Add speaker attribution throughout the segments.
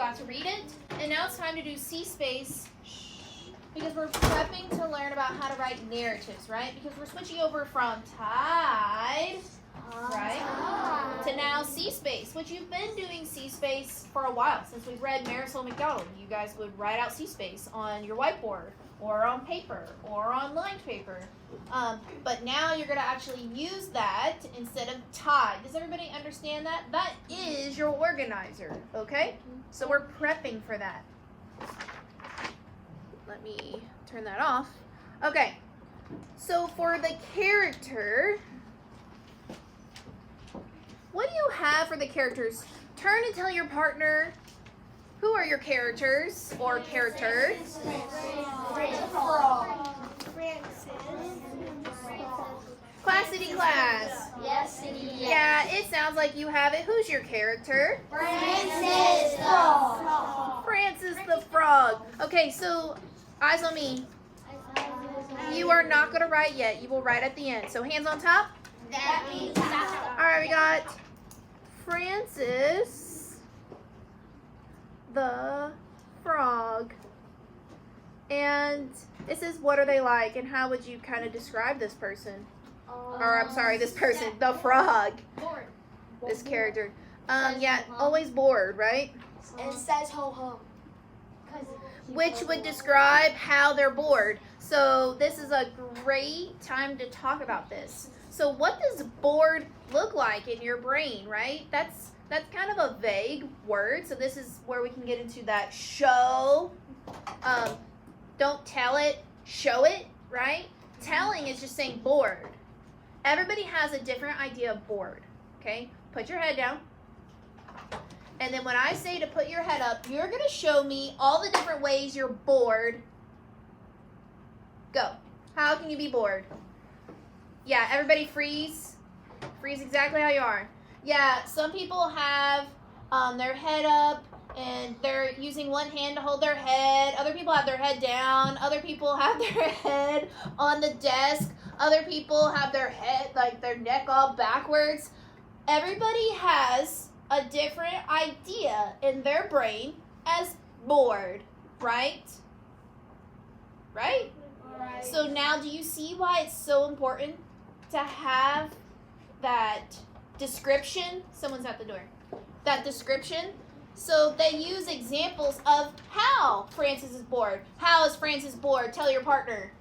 Speaker 1: got to read it. And now it's time to do CSPACE because we're prepping to learn about how to write narratives, right? Because we're switching over from Tide, right, to now CSPACE, which you've been doing CSPACE for a while. Since we've read Marisol McDonald, you guys would write out CSPACE on your whiteboard or on paper or on lined paper. But now you're going to actually use that instead of Tide. Does everybody understand that? That is your organizer, okay? So we're prepping for that. Let me turn that off. Okay, so for the character, what do you have for the characters? Turn and tell your partner, who are your characters or characters? Class City Class.
Speaker 2: Yes, City.
Speaker 1: Yeah, it sounds like you have it. Who's your character?
Speaker 2: Francis the Frog.
Speaker 1: Francis the Frog. Okay, so eyes on me. You are not going to write yet. You will write at the end. So hands on top.
Speaker 2: That means
Speaker 1: All right, we got Francis the Frog. And it says, what are they like? And how would you kind of describe this person? Or, I'm sorry, this person, the frog.
Speaker 2: bored.
Speaker 1: This character. Yeah, always bored, right?
Speaker 2: And says ho hum.
Speaker 1: Which would describe how they're bored. So this is a great time to talk about this. So what does bored look like in your brain, right? That's kind of a vague word. So this is where we can get into that show. Don't tell it, show it, right? Telling is just saying bored. Everybody has a different idea of bored, okay? Put your head down. And then when I say to put your head up, you're going to show me all the different ways you're bored. Go. How can you be bored? Yeah, everybody freeze. Freeze exactly how you are. Yeah, some people have their head up and they're using one hand to hold their head. Other people have their head down. Other people have their head on the desk. Other people have their head, like their neck all backwards. Everybody has a different idea in their brain as bored, right? Right?
Speaker 2: Right.
Speaker 1: So now do you see why it's so important to have that description? Someone's at the door. That description. So they use examples of how Francis is bored. How is Francis bored? Tell your partner.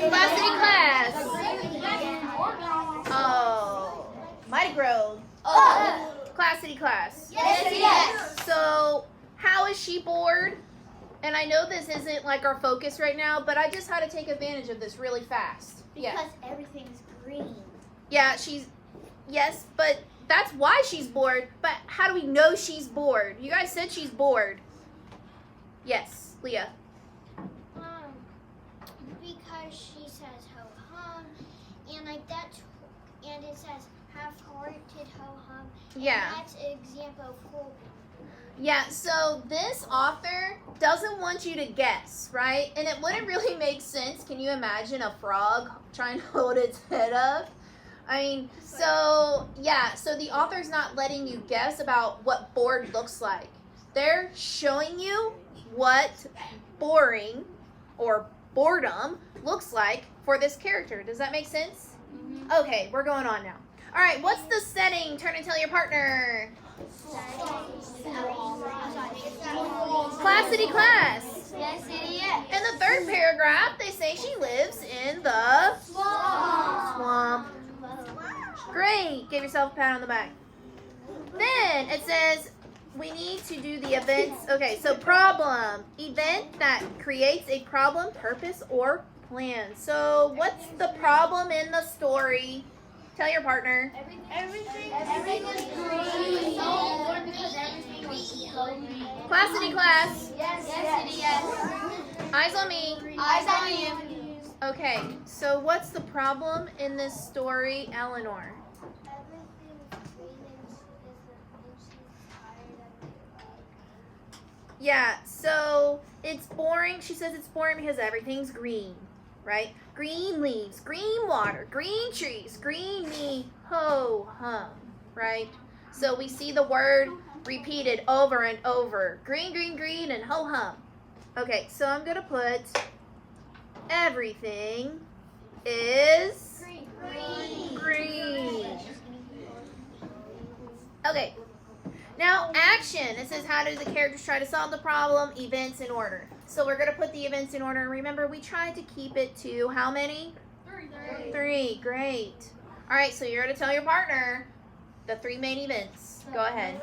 Speaker 1: Class City Class. Oh, Mighty Grove. Oh, Class City Class.
Speaker 2: Yes.
Speaker 1: So how is she bored? And I know this isn't like our focus right now, but I just had to take advantage of this really fast.
Speaker 2: Because everything's green.
Speaker 1: Yeah, yes, but that's why she's bored. But how do we know she's bored? You guys said she's bored. Yes, Leah.
Speaker 2: Because she says ho hum, and like that's, and it says half-hearted ho hum.
Speaker 1: Yeah.
Speaker 2: And that's an example of cool.
Speaker 1: Yeah, so this author doesn't want you to guess, right? And it wouldn't really make sense. Can you imagine a frog trying to hold its head up? I mean, so the author's not letting you guess about what bored looks like. They're showing you what boring or boredom looks like for this character. Does that make sense? Mm-hmm. Okay, we're going on now. All right, what's the setting? Turn and tell your partner. Class City Class.
Speaker 2: Yes, it is.
Speaker 1: In the third paragraph, they say she lives in the swamp. Great. Give yourself a pat on the back. Then it says we need to do the events. Okay, so problem. Event that creates a problem, purpose, or plan. So what's the problem in the story? Tell your partner.
Speaker 2: Everything is green.
Speaker 1: Class City Class.
Speaker 2: Yes.
Speaker 1: Eyes on me.
Speaker 2: Eyes on you.
Speaker 1: Okay, so what's the problem in this story, Eleanor? Yeah, so it's boring. She says it's boring because everything's green. right? Green leaves, green water, green trees, green me, ho hum, right? So we see the word repeated over and over. Green, green, green, and ho hum. Okay, so I'm going to put everything is green. Okay. Now, action. It says, how do the characters try to solve the problem? Events in order. So we're going to put the events in order. Remember, we tried to keep it to how many? 3. Great. All right, so you're going to tell your partner the 3 main events. Go ahead.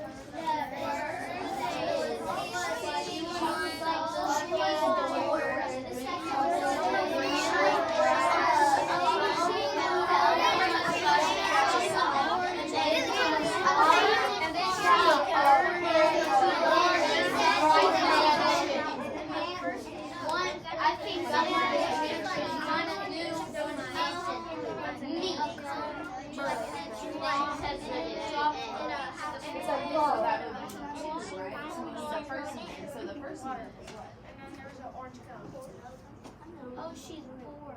Speaker 2: Oh, she's bored.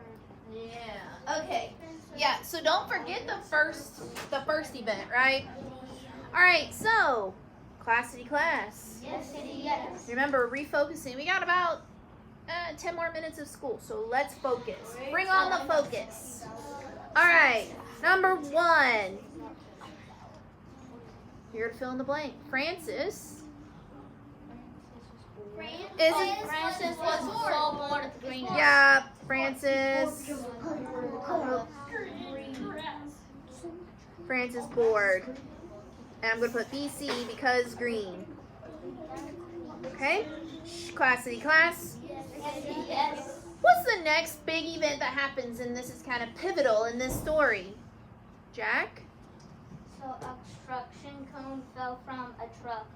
Speaker 1: Yeah. Okay. Yeah. So don't forget the first event, right? All right. So, class city class.
Speaker 2: Yes, yes.
Speaker 1: Remember, refocusing. We got about 10 more minutes of school, so let's focus. Bring on the focus. All right. Number 1. You're to fill in the blank. Francis.
Speaker 2: Francis was so bored at the green.
Speaker 1: Yeah, Francis. Francis bored. And I'm going to put BC because green. Okay? Class city class.
Speaker 2: Yes.
Speaker 1: What's the next big event that happens and this is kind of pivotal in this story? Jack?
Speaker 2: So a construction cone fell from a truck.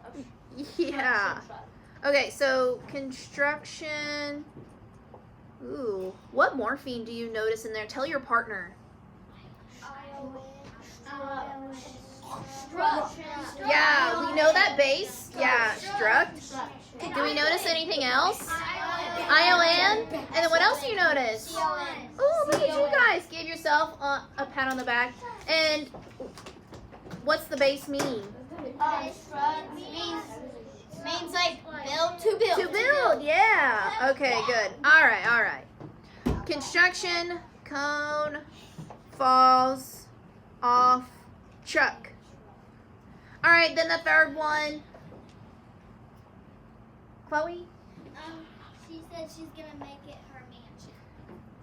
Speaker 1: Yeah. Okay, so construction. Ooh, what morpheme do you notice in there? Tell your partner. Yeah, we know that base. Yeah, struct. Do we notice anything else? ION. And then what else do you notice? Oh, look at you guys. Give yourself a pat on the back. And what's the base mean?
Speaker 2: Means like to build.
Speaker 1: To build, yeah. Okay, good. All right. Construction, cone, falls, off, truck. All right, then the third one. Chloe?
Speaker 2: She said she's going to make it her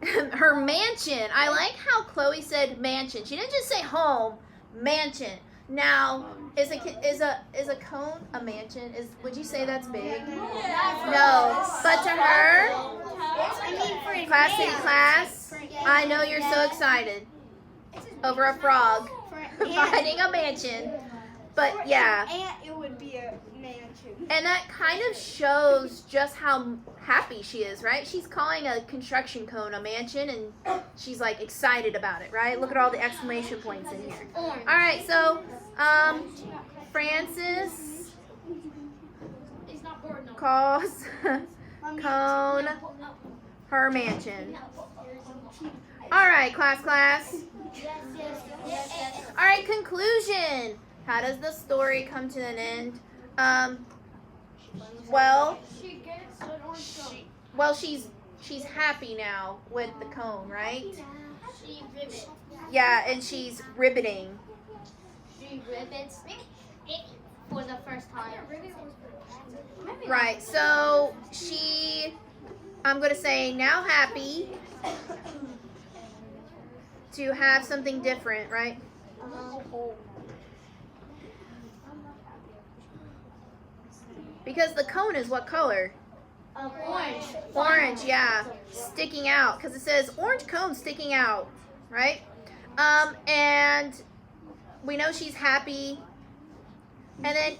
Speaker 2: mansion.
Speaker 1: Her mansion. I like how Chloe said mansion. She didn't just say home, mansion. Now, is a cone a mansion? Would you say that's big? No. But to her, class city class, I know you're so excited over a frog riding a mansion. But yeah.
Speaker 3: And it would be a mansion.
Speaker 1: And that kind of shows just how happy she is, right? She's calling a construction cone a mansion, and she's like excited about it, right? Look at all the exclamation points in here. All right, so Francis calls cone her mansion. All right, class. All right, conclusion. How does the story come to an end? She's happy now with the cone, right?
Speaker 2: She ribbits.
Speaker 1: Yeah, and she's ribbiting.
Speaker 2: She ribbits it for the first time.
Speaker 1: Right, so I'm going to say, now happy to have something different, right? Because the cone is what color?
Speaker 2: Orange.
Speaker 1: Orange, yeah. Sticking out. Because it says orange cone sticking out, right? And we know she's happy. And then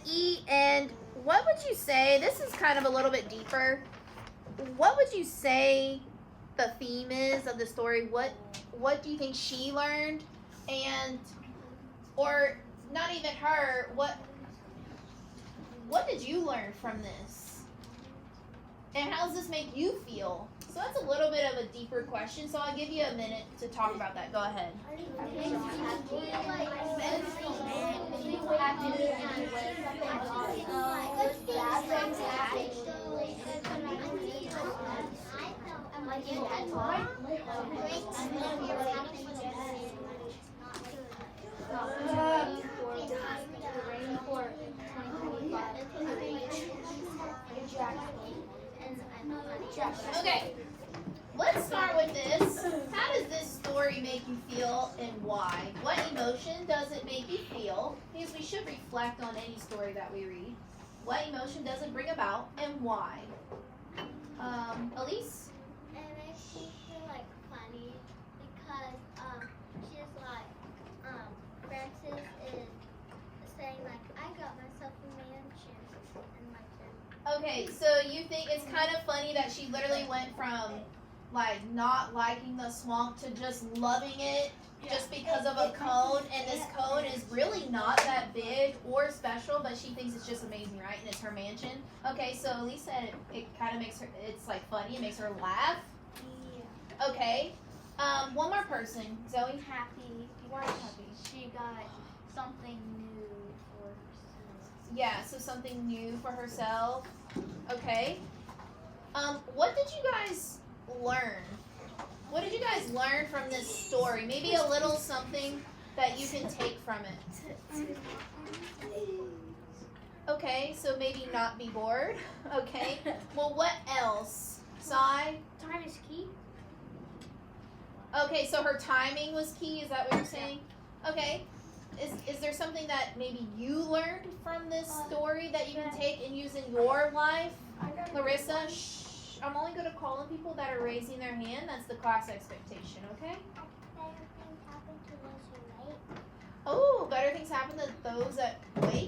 Speaker 1: and what would you say, this is kind of a little bit deeper. What would you say the theme is of the story? What do you think she learned? And, or not even her, what did you learn from this? And how does this make you feel? So that's a little bit of a deeper question. So I'll give you a minute to talk about that. Go ahead. Okay, let's start with this. How does this story make you feel and why? What emotion does it make you feel? Because we should reflect on any story that we read. What emotion does it bring about and why? Elise?
Speaker 2: It makes me feel like funny because she's like Francis is saying like I got myself a mansion and like
Speaker 1: Okay, so you think it's kind of funny that she literally went from like not liking the swamp to just loving it just because of a cone, and this cone is really not that big or special, but she thinks it's just amazing, right? And it's her mansion. Okay, so Elise said it kind of makes her, it's like funny, it makes her laugh.
Speaker 2: yeah.
Speaker 1: Okay, one more person, Zoe.
Speaker 4: Happy.
Speaker 1: Why happy?
Speaker 4: She got something new for herself.
Speaker 1: Yeah, so something new for herself. Okay. What did you guys learn? What did you guys learn from this story? Maybe a little something that you can take from it. Okay, so maybe not be bored. Okay. Well, what else? Sai?
Speaker 4: Time is key.
Speaker 1: Okay, so her timing was key. Is that what you're saying? Okay. Is there something that maybe you learned from this story that you can take and use in your life? Larissa, shh. I'm only going to call on people that are raising their hand. That's the class expectation, okay?
Speaker 2: Better things happen to those who wait.
Speaker 1: Oh, better things happen to those that wait.